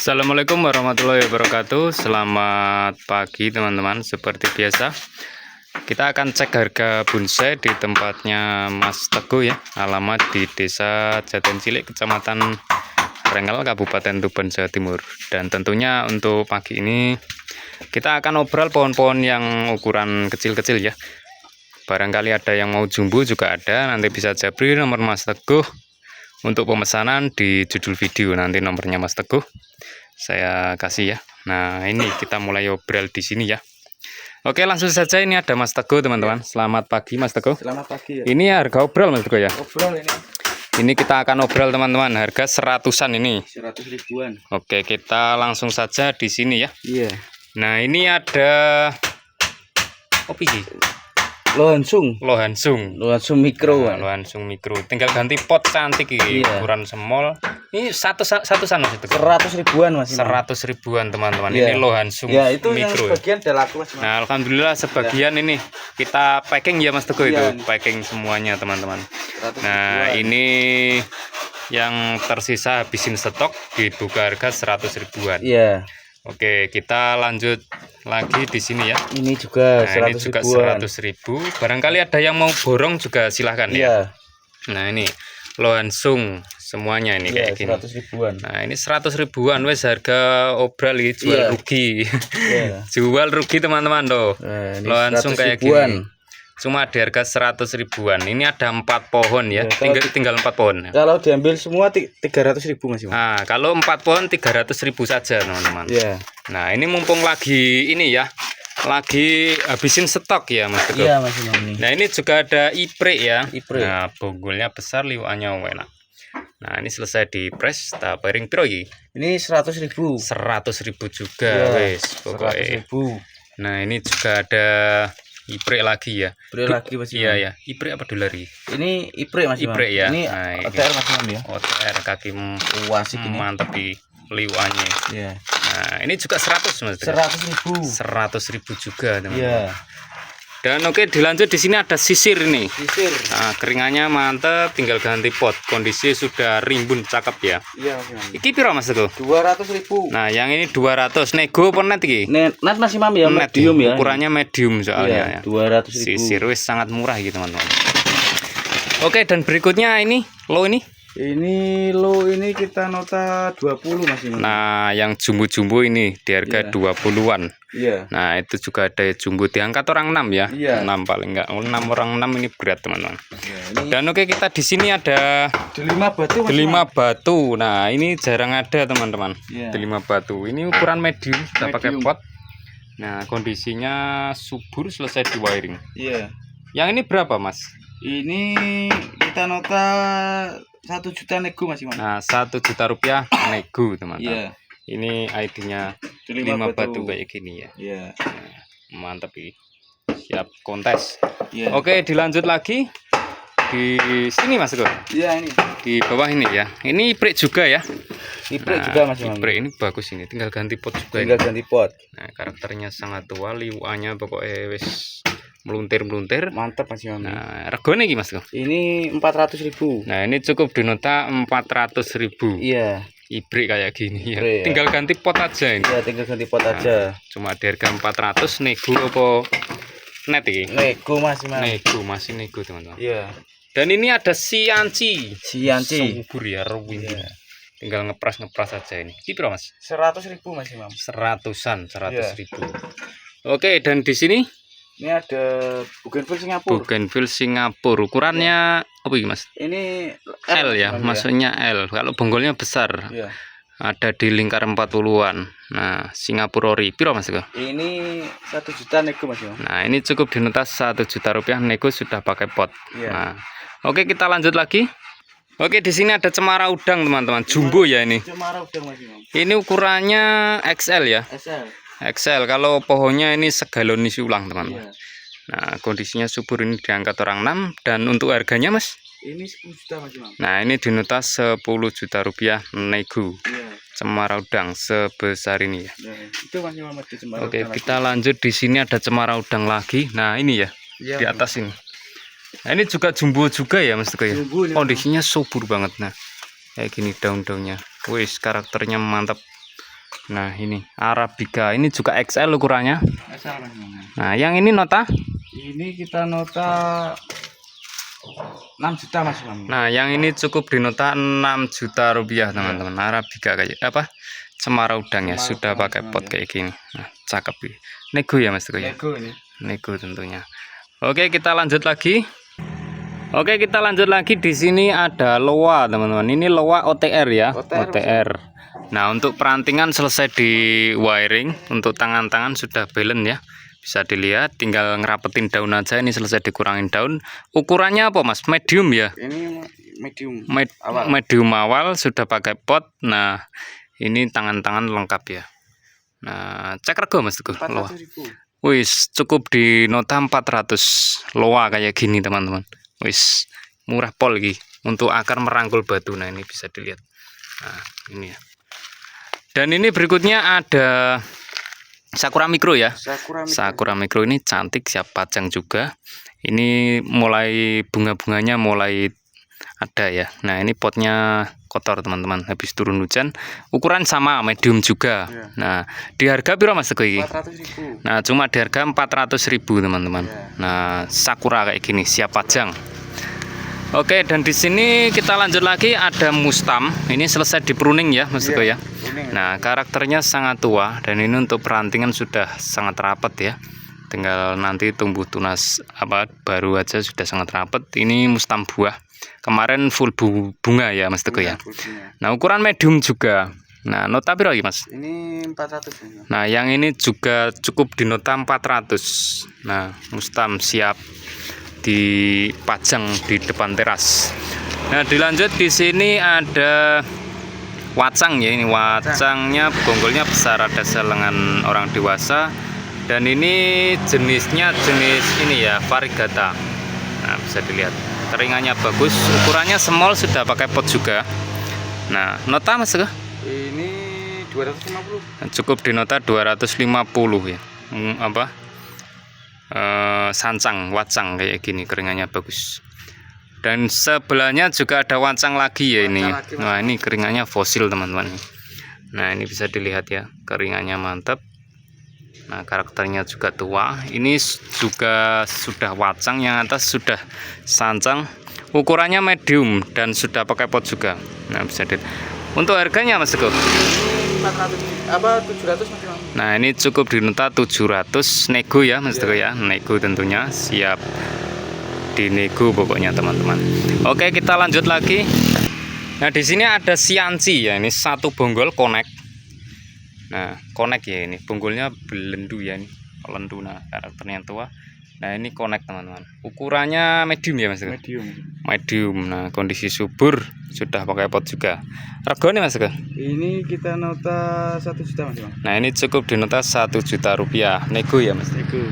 Assalamualaikum warahmatullahi wabarakatuh. Selamat pagi teman-teman. Seperti biasa kita akan cek harga bonsai di tempatnya Mas Teguh ya. Alamat di Desa Jaten Cilik, Kecamatan Rengel, Kabupaten Tuban, Jawa Timur. Dan tentunya untuk pagi ini kita akan obrol pohon-pohon yang ukuran kecil-kecil ya. Barangkali ada yang mau jumbo juga ada. Nanti bisa jabri nomor Mas Teguh untuk pemesanan di judul video. Nanti nomornya Mas Teguh saya kasih ya. Nah, ini kita mulai obrol di sini ya. Oke, langsung saja. Ini ada Mas Teguh teman-teman. Selamat pagi Mas Teguh. Selamat pagi ya. Ini harga obrol Mas Teguh ya. Obrol ini. Ini kita akan obrol teman-teman. Harga 100-an ini. 100 ribuan. Oke, kita langsung saja di sini ya. Iya. Nah, ini ada kopi Lohansung Lohansung mikro. Nah, Lohansung mikro. Tinggal ganti pot cantik ini. Iya. Ukuran small. Ini satu-satusan Mas Teguh. 100 ribuan Mas. 100 ribuan teman-teman. Iya. Ini Lohansung Ya, itu mikro. yang sebagian udah laku Mas. Nah, alhamdulillah sebagian ini kita packing ya Mas Teguh Iya. itu. Packing semuanya teman-teman. 100 Nah, ribuan. ini yang tersisa habisin stok dibuka harga 100 ribuan. Iya. Oke, kita lanjut lagi di sini ya. Ini juga Nah, ini 100 juga ribuan. 100.000. Barangkali ada yang mau borong juga silahkan ya. Iya. Nah, ini Lohansung semuanya ini Iya, kayak gini. 100 ribuan. Nah, ini 100 ribuan wes harga obral ini jual Iya. rugi. Iya. Jual rugi teman-teman tuh. Nah, ini Lohansung 100 kayak ribuan. gini. Cuma di harga 100 ribuan. Ini ada 4 pohon ya. Ya, Tinggal 4 pohon. Kalau diambil semua 300 ribu Mas. Nah, kalau 4 pohon 300.000 saja teman-teman. Iya. Nah, ini mumpung lagi ini ya. Lagi habisin stok ya Mas Teguh. Iya Mas ini. Nah, ini juga ada iprik ya. Iprik. Nah, bonggolnya besar, liuannya enak. Nah, ini selesai di press, tak piring piro iki? Ini 100 ribu. 100.000 juga Iya, wes 100 pokoknya. ribu. Nah, ini juga ada iprik lagi ya. Iprik lagi Mas. Iya ya, iprik apa dolari? Ini iprik Mas. Iprik ya. Ini Nah, ini. OTR Mas ya. OTR kaki Wasik ini. mantep di liuannya. Iya. Nah, ini juga 100 Mas. 100 ribu. 100.000 juga teman-teman. Iya. Dan oke, dilanjut di sini ada sisir ini. Sisir. Nah, keringannya mantep, tinggal ganti pot. Kondisi sudah rimbun, cakep ya. Iya Mas. Iki piro Mas Teguh? 200 ribu. Nah, yang ini 200. Nego apa net iki? Net masih mam ya, Net, medium ya. Ukurannya medium soalnya ya. Iya, 200 ribu. Sisir wis sangat murah gitu teman-teman. Oke, dan berikutnya ini lo ini. Ini lo ini kita nota 20 masih. Nah, yang jumbo-jumbo ini di harga Iya. 20-an. Iya. Nah, itu juga ada jumbo diangkat orang 6 ya. Iya. 6 paling enggak. 6 orang 6 ini berat teman-teman. Ya, ini Dan oke, kita di sini ada delima batu Mas. delima batu. Nah, ini jarang ada teman-teman. Iya. Delima batu. Ini ukuran medium, kita pakai Medium. pot. Nah, kondisinya subur, selesai di wiring. Iya. Yang ini berapa, Mas? Ini kita nota 1 juta nego masih Mas. Nah, 1 juta rupiah nego, teman-teman. Iya. Ini ID-nya delima batu kayak gini ya. Iya. Mantap ini. Siap kontes. Iya. Oke, dilanjut lagi di sini Mas Teguh. Iya ini. Di bawah ini ya. Ini iprik juga ya. Iprik Nah, juga masih Mas. iprik ini bagus ini. Tinggal ganti pot juga Tinggal ini. ganti pot. Nah, karakternya sangat tua, liuannya pokoknya wis meluntir-meluntir. Mantap masih Mas. Nah, regone iki Mas Teguh. Ini 400 ribu. Nah, ini cukup di nota 400.000. Iya. Ibrik kayak gini ya. Iprik, ya. Tinggal ganti pot aja ini. Iya, tinggal ganti pot Nah, aja. Cuma di harga 400 nego apa net iki? Nego masih Mas. Nego, masih nego teman-teman. Iya. Dan ini ada sianci. Sianci. Subur ya, rawin. Iya. Tinggal ngepras aja ini. Ini berapa Mas? 100 ribu masih Mas. 100-an, 100.000. Iya. Oke, dan di sini Ini ada bougainville Singapura. bougainville Singapura. Ukurannya apa ini Mas? Ini L ya, Mas, maksudnya L. Kalau bonggolnya besar. Iya. Ada di lingkar 40-an. Nah, Singapura ori. Piro Mas? Ini 1 juta nego Mas. Nah, ini cukup di nota 1 juta rupiah nego sudah pakai pot. Iya. Nah, oke, kita lanjut lagi. Oke, di sini ada cemara udang teman-teman. Jumbo ya ini. Cemara udah Mas. Ini ukurannya XL ya. SL. XL. Kalau pohonnya ini segalon isi ulang teman-teman. Iya. Nah, kondisinya subur, ini diangkat orang 6. Dan untuk harganya Mas? Ini 10 juta Mas. Nah, ini di nota 10 juta rupiah nego. Iya. Cemara udang sebesar ini ya. Nah, itu Mas Muhammad di cemara. Oke, udang kita lanjut. Di sini ada cemara udang lagi. Nah, ini ya. lagi. Iya, Di atas ini. Nah, ini juga jumbo juga ya Mas Teguh ya. Jumbo, ya. Kondisinya subur banget. Nah, kayak gini daun-daunnya. Wis, karakternya mantap. Nah ini Arabica, ini juga XL ukurannya. Asal Mas. Nah yang ini nota. Ini kita nota 6 juta Mas. Nah yang ini cukup di nota 6 juta rupiah teman-teman. Arabica kayak apa? Cemara udang ya, sudah pakai pot kayak gini. Nah cakep ini. Nego ya Mas Teguh ya. Nego ini. Nego tentunya. Oke kita lanjut lagi. Oke kita lanjut lagi, di sini ada loa teman-teman. Ini loa OTR ya. OTR. Nah untuk perantingan selesai di wiring, untuk tangan-tangan sudah balance ya, bisa dilihat, tinggal ngerapetin daun aja. Ini selesai dikurangin daun. Ukurannya apa Mas? Medium ya? Ini medium. Medium awal, sudah pakai pot. Nah ini tangan-tangan lengkap ya. Nah cek rego Mas Teguh. 400.000. Wis cukup di nota 400 loa kayak gini teman-teman. Wis murah pol lagi untuk akar merangkul batu. Nah ini bisa dilihat. Nah ini ya. Dan ini berikutnya ada Sakura Micro ya. Sakura Micro ini cantik, siap pajang juga. Ini mulai bunga-bunganya mulai ada ya. Nah ini potnya kotor teman-teman, habis turun hujan. Ukuran sama, medium juga. Ya. Nah di harga berapa Mas Teguh? 400.000. Nah cuma di harga 400.000 teman-teman. Ya. Nah Sakura kayak gini, siap pajang. Oke, dan di sini kita lanjut lagi, ada Mustam. Ini selesai di pruning ya Mas Teguh ya. Nah karakternya sangat tua, dan ini untuk perantingan sudah sangat rapat ya. Tinggal nanti tumbuh tunas apa baru aja sudah sangat rapat. Ini Mustam buah. Kemarin full bunga ya Mas Teguh ya. Nah ukuran medium juga. Nah nota berapa lagi Mas? Ini 400. Nah yang ini juga cukup di nota 400. Nah Mustam siap dipajang di depan teras. Nah dilanjut, di sini ada wacang ya. Ini wacangnya bonggolnya besar, ada selengan orang dewasa. Dan ini jenisnya jenis ini ya, variegata. Nah bisa dilihat keringannya bagus, ukurannya small, sudah pakai pot juga. Nah nota Mas Teguh? Ini 250. Cukup di nota 250 ya. Apa? Sancang wacang kayak gini, keringannya bagus. Dan sebelahnya juga ada wacang lagi ya ini. Nah ini keringannya fosil teman-teman. Nah ini bisa dilihat ya, keringannya mantap. Nah karakternya juga tua. Ini juga sudah wacang, yang atas sudah sancang. Ukurannya medium dan sudah pakai pot juga. Nah bisa dilihat. Untuk harganya Mas Teguh? 700 Mas. Nah ini cukup di nota 700, nego ya Mas Teguh ya. Nego tentunya, siap dinego pokoknya teman-teman. Oke kita lanjut lagi. Nah di sini ada Sianci ya, ini satu bonggol connect. Nah connect ya, ini bonggolnya belendu ya, ini belendu. Nah karakternya tua. Nah ini connect teman-teman. Ukurannya medium ya Mas Teguh? Medium. Nah kondisi subur, sudah pakai pot juga. Regane Mas Teguh? Ini kita nota 1 juta Mas. Nah ini cukup di nota 1 juta rupiah. Nego ya Mas? Nego.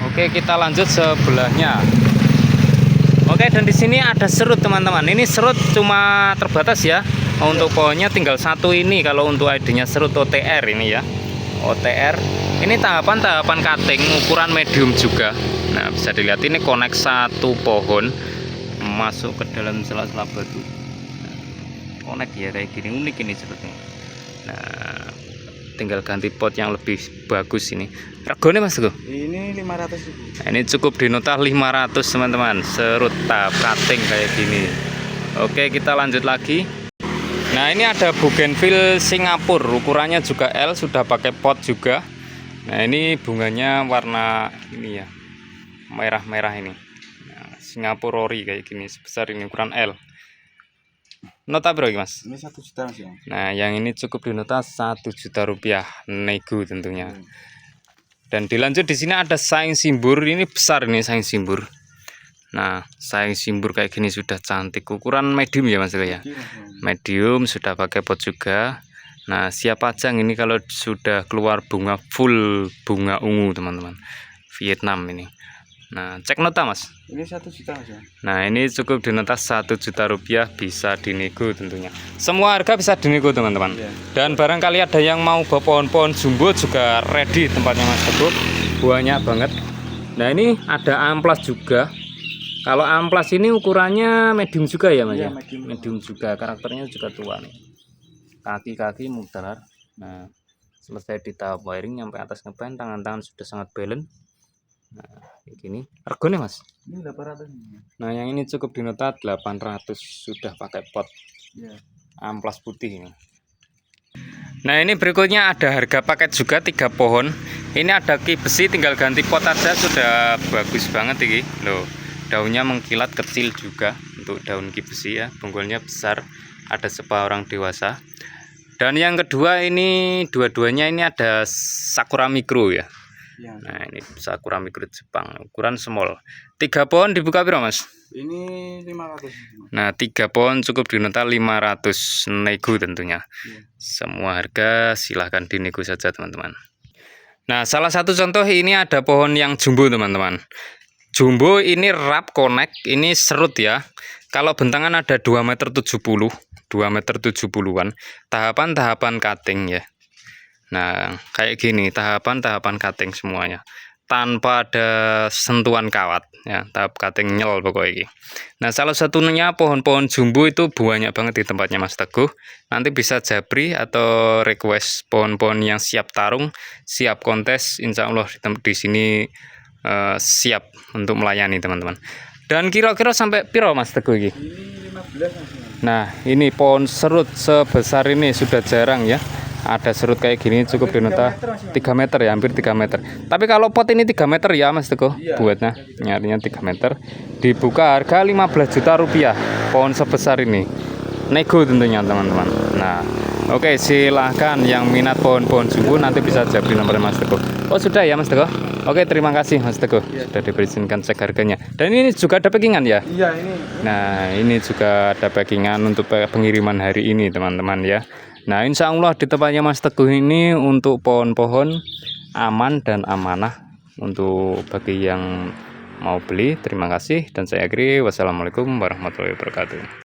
Oke kita lanjut sebelahnya. Oke, dan di sini ada serut teman-teman. Ini serut cuma terbatas ya. Untuk pohonnya tinggal satu ini. Kalau untuk ID-nya serut OTR ini ya. OTR. Ini tahapan cutting, ukuran medium juga. Nah bisa dilihat ini connect satu pohon masuk ke dalam sela-sela batu. Connect ya kayak gini, unik ini serutnya. Nah tinggal ganti pot yang lebih bagus ini. Regane Mas Teguh? Ini 500.000. Nah, ini cukup di nota 500 teman-teman, serut tahap cutting kayak gini. Oke kita lanjut lagi. Nah ini ada bougainville Singapura, ukurannya juga L, sudah pakai pot juga. Nah ini bunganya warna ini ya, merah-merah ini. Nah, Singapura ori kayak gini, sebesar ini, ukuran L. Nota berapa Mas? Ini 1 juta Mas. Nah yang ini cukup di nota 1 juta rupiah, nego tentunya. Dan dilanjut di sini ada saing simbur, ini besar ini saing simbur. Nah saing simbur kayak gini sudah cantik, ukuran medium ya Mas ya. Medium, sudah pakai pot juga. Nah siap pajang ini kalau sudah keluar bunga, full bunga ungu teman-teman, Vietnam ini. Nah cek nota Mas? Ini 1 juta Mas. Nah ini cukup di nota 1 juta rupiah, bisa dinego tentunya. Semua harga bisa dinego teman-teman. Dan barangkali ada yang mau bawa pohon-pohon jumbo juga ready tempatnya Mas Teguh, banyak banget. Nah ini ada amplas juga. Kalau amplas ini ukurannya medium juga ya Mas ya? Medium juga, karakternya juga tua nih. Kaki-kaki mutar. Nah, selesai di tahap wiring nyampe atas ngeban, tangan-tangan sudah sangat balance. Nah, kayak gini. Regone Mas. Ini 800. Nah, yang ini cukup di nota 800, sudah pakai pot Ya. amplas putih ini. Nah, ini berikutnya ada harga paket juga 3 pohon. Ini ada ki besi, tinggal ganti pot aja sudah bagus banget ini. Loh, daunnya mengkilat kecil juga untuk daun ki besi ya. Bonggolnya besar, ada separuh orang dewasa. Dan yang kedua ini dua-duanya ini ada Sakura Micro ya. Ya. Nah, ini Sakura Micro Jepang, ukuran small. 3 pohon dibuka berapa Mas? Ini 500. Nah, 3 pohon cukup di nota 500 nego tentunya. Ya. Semua harga silahkan dinego saja teman-teman. Nah, salah satu contoh ini ada pohon yang jumbo teman-teman. Jumbo ini rap connect, ini serut ya. Kalau bentangan ada 2,70 m, 2,70 m-an. Tahapan-tahapan cutting ya. Nah, kayak gini, tahapan-tahapan cutting semuanya. Tanpa ada sentuhan kawat ya, tahap cutting nyel pokoknya ini. Nah, salah satunya pohon-pohon jumbo itu banyak banget di tempatnya Mas Teguh. Nanti bisa japri atau request pohon-pohon yang siap tarung, siap kontes, insya Allah di sini siap untuk melayani teman-teman. Dan kira-kira sampai piro Mas Teguh ini? Ini 15 Mas. Nah, ini pohon serut sebesar ini sudah jarang ya. Ada serut kayak gini cukup di nota 3 meter ya, hampir 3 meter. Tapi kalau pot ini 3 meter ya Mas Teguh, Iya, buatnya nyarinya 3 meter. Dibuka harga 15 juta rupiah pohon sebesar ini. Nego tentunya teman-teman. Nah, oke, silahkan yang minat pohon-pohon jumbo nanti bisa japri nomor Mas Teguh. Oh sudah ya Mas Teguh. Oke, terima kasih Mas Teguh sudah diberikan cek harganya. Dan ini juga ada packingan ya. Iya, ini. Nah, ini juga ada packingan untuk pengiriman hari ini teman-teman ya. Nah, insya Allah di tempatnya Mas Teguh ini untuk pohon-pohon aman dan amanah untuk bagi yang mau beli. Terima kasih dan saya akhiri. Wassalamualaikum warahmatullahi wabarakatuh.